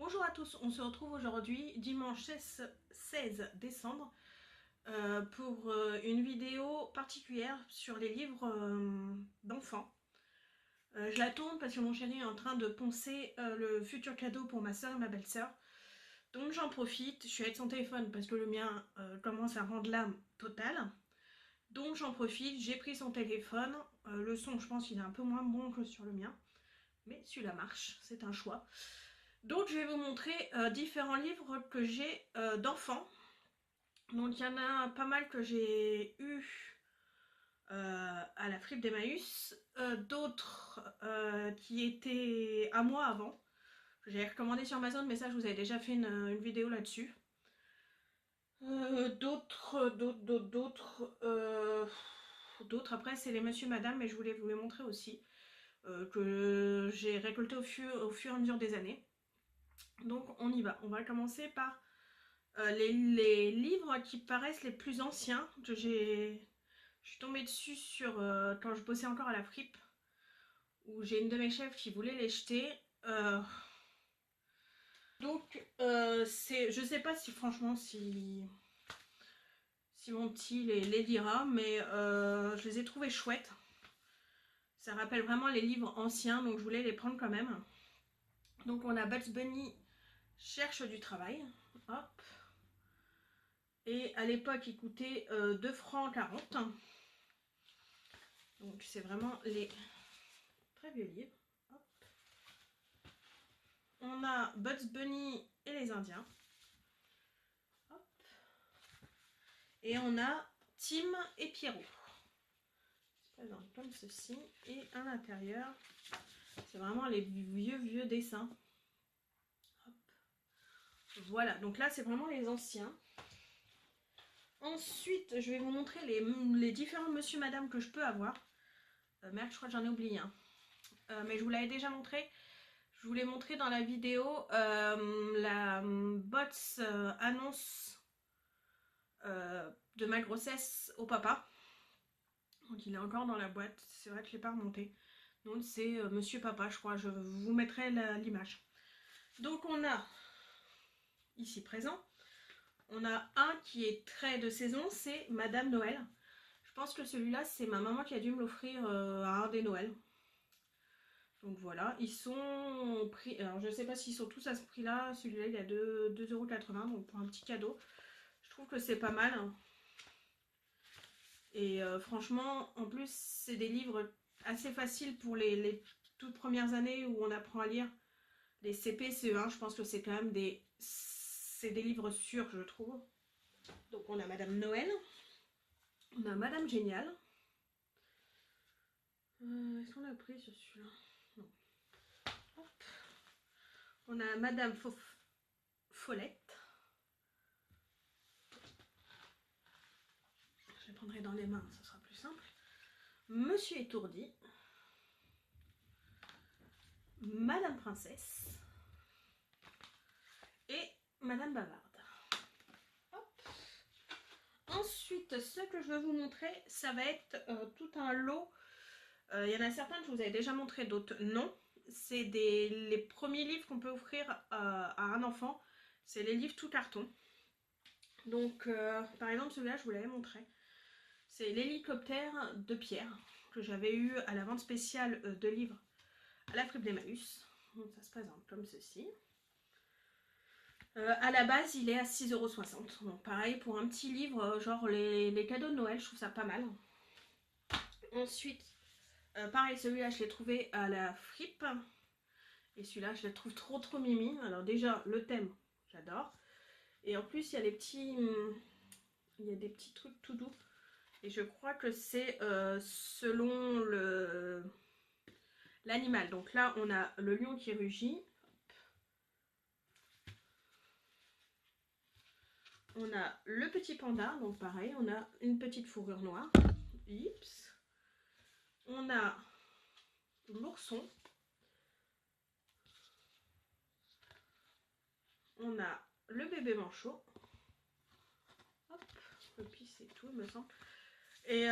Bonjour à tous, on se retrouve aujourd'hui dimanche 16 décembre pour une vidéo particulière sur les livres d'enfants. Je la tourne parce que mon chéri est en train de poncer le futur cadeau pour ma soeur et ma belle-sœur. Donc j'en profite, je suis avec son téléphone parce que le mien commence à rendre l'âme totale. Donc j'en profite, j'ai pris son téléphone. Le son, je pense qu'il est un peu moins bon que sur le mien. Mais celui-là marche, c'est un choix. Donc je vais vous montrer différents livres que j'ai d'enfants. Donc il y en a pas mal que j'ai eu à la fripe d'Emmaüs, d'autres qui étaient à moi avant. J'ai recommandé sur Amazon, mais ça je vous avais déjà fait une vidéo là-dessus. D'autres après c'est les Monsieur Madame, mais je voulais vous les montrer aussi, que j'ai récolté au fur et à mesure des années. Donc on y va, on va commencer par les livres qui paraissent les plus anciens. Je suis tombée dessus quand je bossais encore à la fripe, où j'ai une de mes chefs qui voulait les jeter. Je sais pas si franchement si mon petit les lira, mais je les ai trouvés chouettes. Ça rappelle vraiment les livres anciens, donc je voulais les prendre quand même. Donc on a Bugs Bunny cherche du travail. Hop. Et à l'époque, il coûtait 2 francs 40. Donc c'est vraiment les très vieux livres. Hop. On a Bugs Bunny et les Indiens. Hop. Et on a Tim et Pierrot. C'est présent comme ceci. Et à l'intérieur, c'est vraiment les vieux dessins. Hop. Voilà, donc là c'est vraiment les anciens. Ensuite, je vais vous montrer les différents monsieur madame que je peux avoir. Merde, je crois que j'en ai oublié un. Mais je vous l'avais déjà montré. Je vous l'ai montré dans la vidéo la bots annonce de ma grossesse au papa. Donc il est encore dans la boîte. C'est vrai que je ne l'ai pas remonté. Donc c'est Monsieur Papa, je crois. Je vous mettrai l'image. Donc on a ici présent. On a un qui est très de saison, c'est Madame Noël. Je pense que celui-là, c'est ma maman qui a dû me l'offrir à un des Noëls. Donc voilà, ils sont pris. Alors je sais pas s'ils sont tous à ce prix-là. Celui-là, il est à 2,80 €, donc pour un petit cadeau. Je trouve que c'est pas mal. Et franchement, en plus, c'est des livres assez faciles pour les toutes premières années où on apprend à lire. Les CP, CE1, je pense que c'est quand même c'est des livres sûrs, je trouve. Donc on a Madame Noël. On a Madame Géniale. Est-ce qu'on a pris sur celui-là? Non. Hop. On a Madame Follette. Je les prendrai dans les mains, ça sera plus simple. Monsieur Étourdi. Madame Princesse. Et Madame Bavarde. Hop. Ensuite, ce que je vais vous montrer, ça va être tout un lot. Il y en a certains que je vous avais déjà montré, d'autres non. C'est les premiers livres qu'on peut offrir à un enfant. C'est les livres tout carton. Donc, par exemple, celui-là, je vous l'avais montré. C'est l'hélicoptère de Pierre, que j'avais eu à la vente spéciale de livres à la fripe d'Emmaüs. Donc, ça se présente comme ceci. À la base, il est à 6,60 €. Donc, pareil, pour un petit livre, genre les cadeaux de Noël, je trouve ça pas mal. Ensuite, pareil, celui-là, je l'ai trouvé à la fripe. Et celui-là, je le trouve trop mimi. Alors déjà, le thème, j'adore. Et en plus, il y a des petits trucs tout doux. Et je crois que c'est selon l'animal. Donc là, on a le lion qui rugit. On a le petit panda. Donc pareil, on a une petite fourrure noire. Ips. On a l'ourson. On a le bébé manchot. Hop, et puis c'est tout, il me semble. Et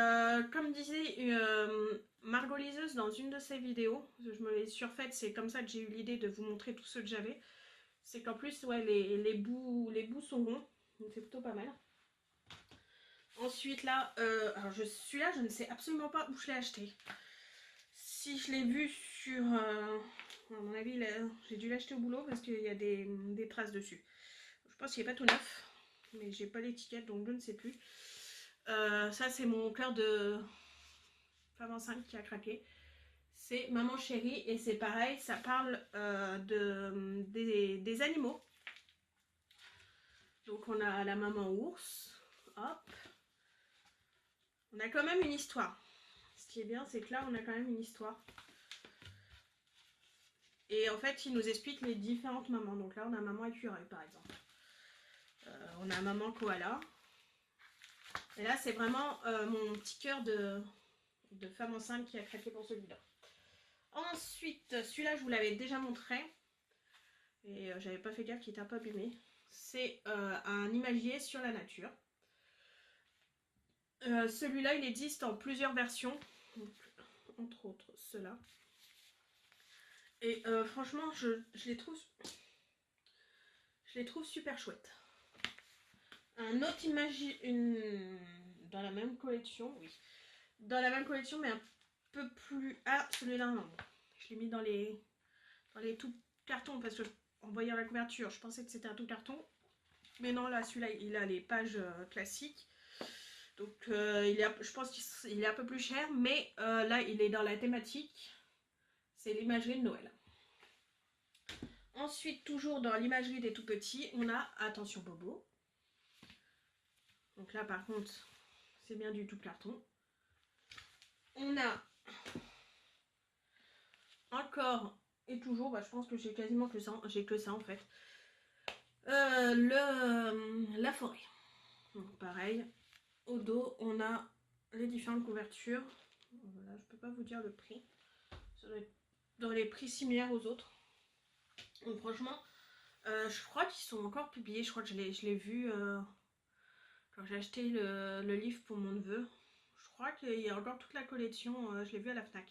comme disait Margot Liseuse dans une de ses vidéos, je me l'ai surfaite, c'est comme ça que j'ai eu l'idée de vous montrer tous ceux que j'avais. c'est qu'en plus, ouais, les bouts sont ronds. Donc c'est plutôt pas mal. Ensuite, là, alors celui-là, je ne sais absolument pas où je l'ai acheté. Si je l'ai vu sur... à mon avis, j'ai dû l'acheter au boulot parce qu'il y a des traces dessus. Je pense qu'il n'est pas tout neuf, mais j'ai pas l'étiquette, donc je ne sais plus. Ça, c'est mon cœur de femme enceinte qui a craqué. C'est Maman Chérie, et c'est pareil, ça parle des animaux. Donc on a la maman ours, hop. On a quand même une histoire. Ce qui est bien, c'est que là, on a quand même une histoire. Et en fait, il nous explique les différentes mamans. Donc là, on a maman écureuil, par exemple. On a maman koala. Et là, c'est vraiment mon petit cœur de femme enceinte qui a craqué pour celui-là. Ensuite, celui-là, je vous l'avais déjà montré. Et j'avais pas fait gaffe qu'il était un peu abîmé. C'est un imagier sur la nature. Celui-là, il existe en plusieurs versions. Donc, entre autres, ceux-là. Et franchement, je les trouve super chouettes. Un autre imagier, dans la même collection, oui. Dans la même collection, mais un peu plus... Ah, celui-là, non. Je l'ai mis dans les tout cartons parce que en voyant la couverture, je pensais que c'était un tout carton. Mais non, là, celui-là, il a les pages classiques. Donc, je pense qu'il est un peu plus cher. Mais là, il est dans la thématique. C'est l'imagerie de Noël. Ensuite, toujours dans l'imagerie des tout petits, on a Attention Bobo. Donc là, par contre, c'est bien du tout carton. On a encore et toujours, bah, je pense que j'ai quasiment que ça, en fait. La forêt. Donc pareil, au dos, on a les différentes couvertures. Voilà, je peux pas vous dire le prix. Ça doit être dans les prix similaires aux autres. Donc franchement, je crois qu'ils sont encore publiés. Je crois que je l'ai vu quand j'ai acheté le livre pour mon neveu. Je crois qu'il y a encore toute la collection. Je l'ai vu à la Fnac.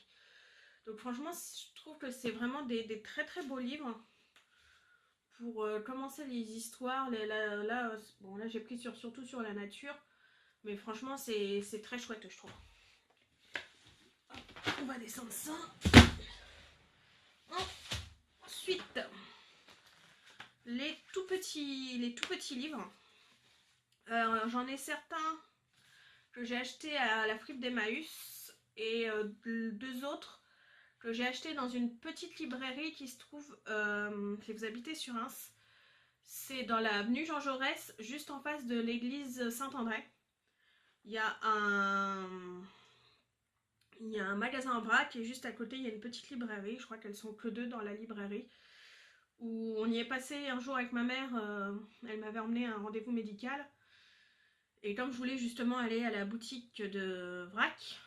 Donc franchement, je trouve que c'est vraiment des très très beaux livres. Pour commencer les histoires, là j'ai pris surtout sur la nature, mais franchement c'est très chouette, je trouve. On va descendre ça. Ensuite, les tout petits livres. J'en ai certains que j'ai achetés à la fripe d'Emmaüs et deux autres que j'ai achetés dans une petite librairie qui se trouve, si vous habitez sur Reims, c'est dans l'avenue Jean Jaurès, juste en face de l'église Saint-André. Il y a un magasin en vrac et juste à côté il y a une petite librairie. Je crois qu'elles sont que deux dans la librairie. Où on y est passé un jour avec ma mère. Elle m'avait emmené à un rendez-vous médical. Et comme je voulais justement aller à la boutique de vrac,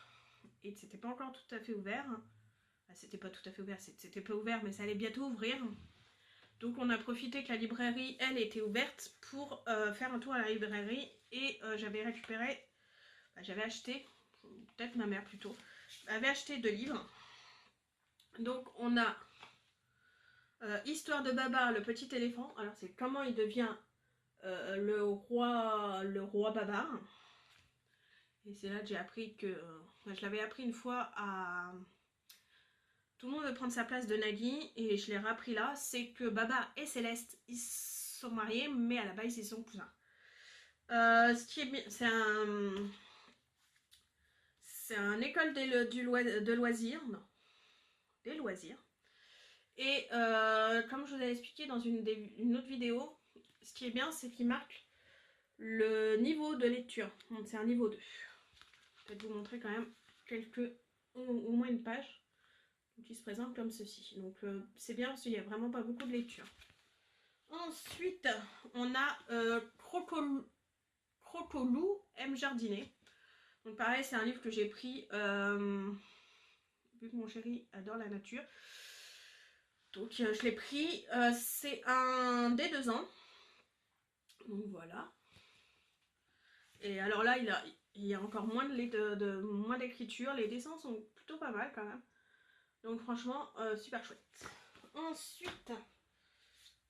et c'était pas encore tout à fait ouvert. Enfin, c'était pas tout à fait ouvert, c'était pas ouvert, mais ça allait bientôt ouvrir. Donc on a profité que la librairie, elle, était ouverte pour faire un tour à la librairie. Et j'avais acheté, peut-être ma mère plutôt, avait acheté 2 livres. Donc on a Histoire de Babar, le petit éléphant. Alors c'est comment il devient le roi Babar. Et c'est là que j'ai appris que... je l'avais appris une fois à... Tout le monde veut prendre sa place de Nagui, et je l'ai rappris là. C'est que Babar et Céleste, ils sont mariés, mais à la base ils sont cousins. Ce qui est bien, c'est un école de loisirs, non, des loisirs. Et comme je vous avais expliqué dans une autre vidéo, ce qui est bien, c'est qu'il marque le niveau de lecture. Donc c'est un niveau 2. Peut-être vous montrer quand même au moins une page qui se présente comme ceci. Donc c'est bien parce qu'il n'y a vraiment pas beaucoup de lecture. Ensuite, on a Crocolou aime jardiner. Donc pareil, c'est un livre que j'ai pris vu que mon chéri adore la nature. Donc je l'ai pris. C'est un dès 2 ans. Donc voilà. Et alors là, il y a encore moins moins d'écriture. Les dessins sont plutôt pas mal quand même. Donc franchement, super chouette. Ensuite,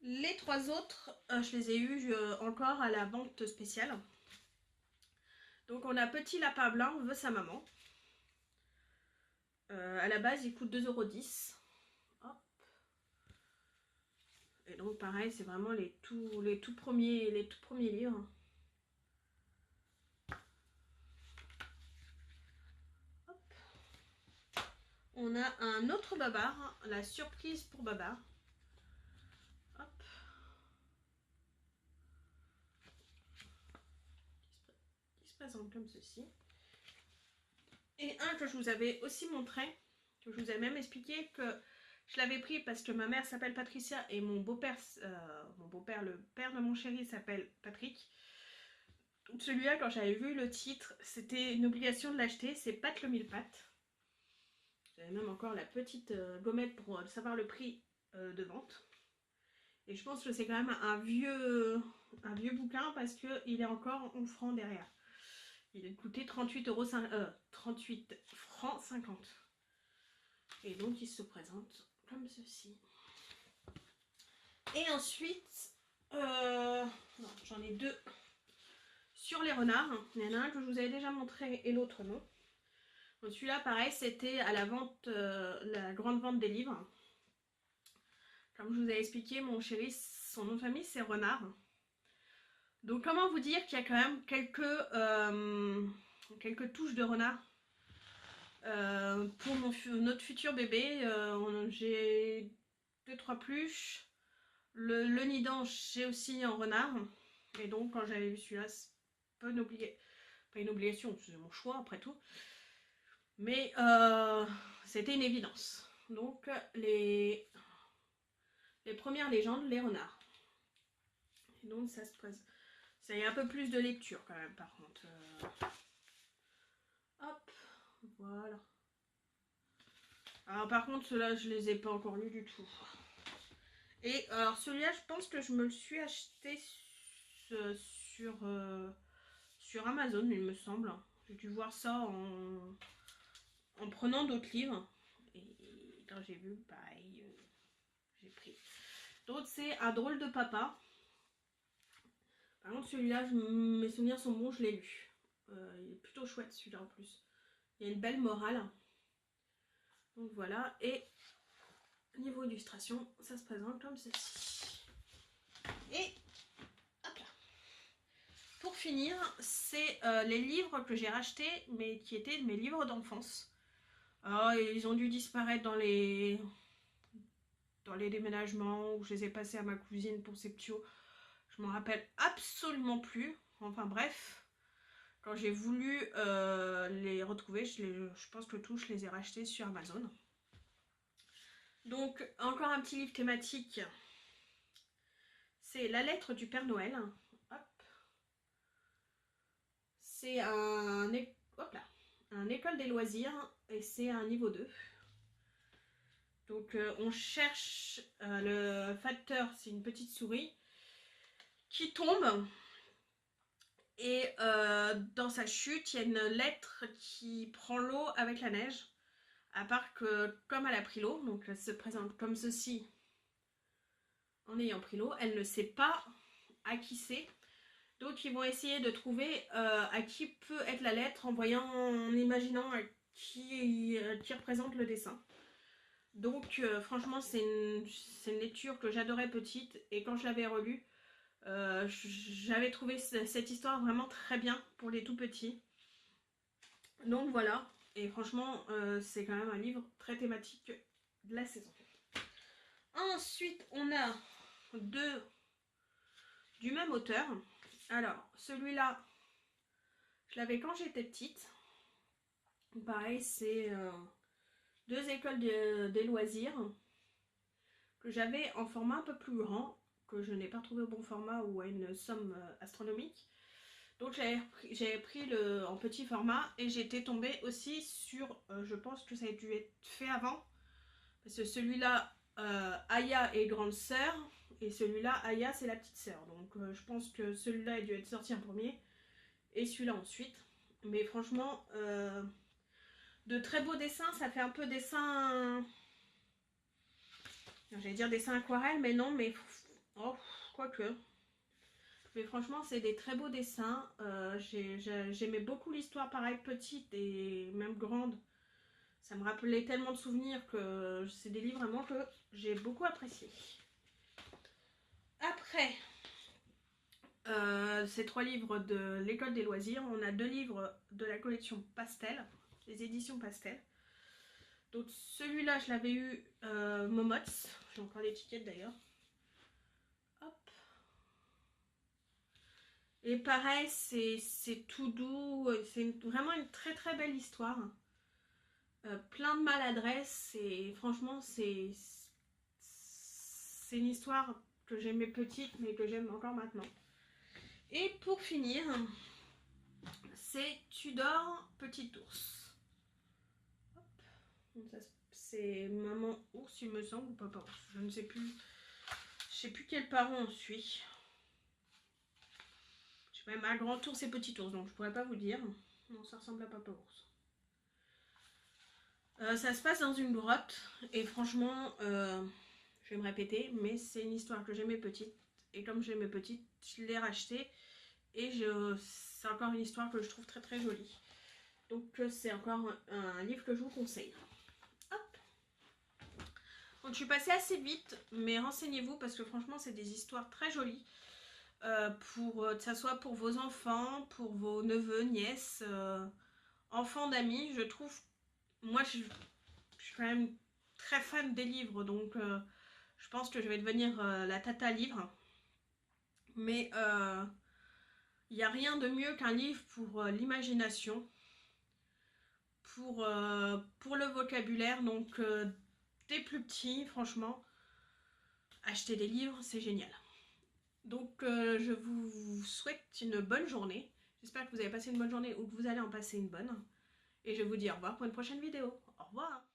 Les 3 autres, je les ai eus encore à la vente spéciale. Donc on a Petit Lapin Blanc veut sa maman. À la base, il coûte 2,10 €. Hop. Et donc pareil, c'est vraiment les tout premiers livres. Hop. On a un autre Babar, la surprise pour Babar. Hop. Qui se présente comme ceci. Et un que je vous avais aussi montré, que je vous ai même expliqué que je l'avais pris parce que ma mère s'appelle Patricia et mon beau-père, le père de mon chéri, s'appelle Patrick. Donc celui-là, quand j'avais vu le titre, c'était une obligation de l'acheter. C'est Pat le mille-pattes. J'avais même encore la petite gommette pour savoir le prix de vente. Et je pense que c'est quand même un vieux bouquin parce qu'il est encore en francs derrière. Il coûtait 38 francs 50. Et donc il se présente comme ceci. Et ensuite, j'en ai 2 sur les renards. Il y en a un que je vous avais déjà montré et l'autre non. Donc celui-là, pareil, c'était à la vente, la grande vente des livres. Comme je vous ai expliqué, mon chéri, son nom de famille, c'est Renard. Donc comment vous dire qu'il y a quand même quelques touches de renard. Pour notre futur bébé, j'ai 2-3 pluches. Le nid d'ange, j'ai aussi en renard. Et donc quand j'avais vu celui-là, c'est pas une obligation, c'est mon choix après tout. Mais c'était une évidence. Donc les premières légendes, les renards. Et donc ça se présente. Ça y a un peu plus de lecture quand même par contre. Hop, voilà. Alors par contre ceux-là je les ai pas encore lus du tout. Et alors celui-là je pense que je me le suis acheté sur Amazon il me semble. J'ai dû voir ça en prenant d'autres livres. Et quand j'ai vu pareil, j'ai pris. D'autres c'est Un drôle de papa. Par contre celui-là mes souvenirs sont bons, je l'ai lu. Il est plutôt chouette celui-là en plus. Il y a une belle morale. Donc voilà, et niveau illustration, ça se présente comme ceci. Et hop là. Pour finir, c'est les livres que j'ai rachetés, mais qui étaient mes livres d'enfance. Alors, ils ont dû disparaître dans les déménagements où je les ai passés à ma cousine pour ses petits. Je m'en rappelle absolument plus. Enfin bref, quand j'ai voulu les retrouver, je pense que tous je les ai rachetés sur Amazon. Donc, encore un petit livre thématique. C'est La lettre du Père Noël. Hop. C'est un école des loisirs et c'est un niveau 2. Donc, on cherche le facteur, c'est une petite souris qui tombe. Et dans sa chute, il y a une lettre qui prend l'eau avec la neige. À part que, comme elle a pris l'eau, donc elle se présente comme ceci en ayant pris l'eau, elle ne sait pas à qui c'est. Donc ils vont essayer de trouver à qui peut être la lettre en imaginant qui représente le dessin. Donc franchement c'est une lecture que j'adorais petite et quand je l'avais relue, j'avais trouvé cette histoire vraiment très bien pour les tout petits. Donc voilà, et franchement c'est quand même un livre très thématique de la saison. Ensuite on a 2 du même auteur. Alors celui-là, je l'avais quand j'étais petite. Pareil, c'est 2 écoles des loisirs que j'avais en format un peu plus grand, que je n'ai pas trouvé au bon format ou à une somme astronomique. Donc j'avais pris en petit format et j'étais tombée aussi sur, je pense que ça a dû être fait avant, parce que celui-là, Aya est grande sœur et celui-là, Aya c'est la petite sœur. Donc je pense que celui-là a dû être sorti en premier et celui-là ensuite. Mais franchement, de très beaux dessins, ça fait un peu dessin... J'allais dire dessin aquarelle, mais non, mais Oh, quoique. Mais franchement, c'est des très beaux dessins. J'aimais beaucoup l'histoire, pareil, petite et même grande. Ça me rappelait tellement de souvenirs que c'est des livres vraiment que j'ai beaucoup appréciés. Après ces 3 livres de l'école des loisirs, on a 2 livres de la collection Pastel, les éditions Pastel. Donc celui-là, je l'avais eu Momots. J'ai encore l'étiquette d'ailleurs. Hop. Et pareil, c'est tout doux. C'est vraiment une très très belle histoire. Plein de maladresse. Et franchement, c'est une histoire que j'aimais petite, mais que j'aime encore maintenant. Et pour finir, c'est Tudor Petit Ours. C'est maman ours, il me semble, ou papa ours. Je ne sais plus. Je sais plus quel parent on suit. Je sais pas, à grand ours et petit ours, donc je pourrais pas vous dire. Non, ça ressemble à papa ours. Ça se passe dans une grotte et franchement, je vais me répéter, mais c'est une histoire que j'aimais petite. Et comme j'aimais petite, je l'ai racheté et c'est encore une histoire que je trouve très très jolie. Donc c'est encore un livre que je vous conseille. Hop. Donc je suis passée assez vite, mais renseignez-vous parce que franchement c'est des histoires très jolies. Que ça soit pour vos enfants, pour vos neveux, nièces, enfants d'amis, je trouve. Moi je suis quand même très fan des livres, donc je pense que je vais devenir la tata livre. Mais il n'y a rien de mieux qu'un livre pour l'imagination, pour le vocabulaire. Donc dès plus petit, franchement, acheter des livres, c'est génial. Donc je vous souhaite une bonne journée. J'espère que vous avez passé une bonne journée ou que vous allez en passer une bonne. Et je vous dis au revoir pour une prochaine vidéo. Au revoir.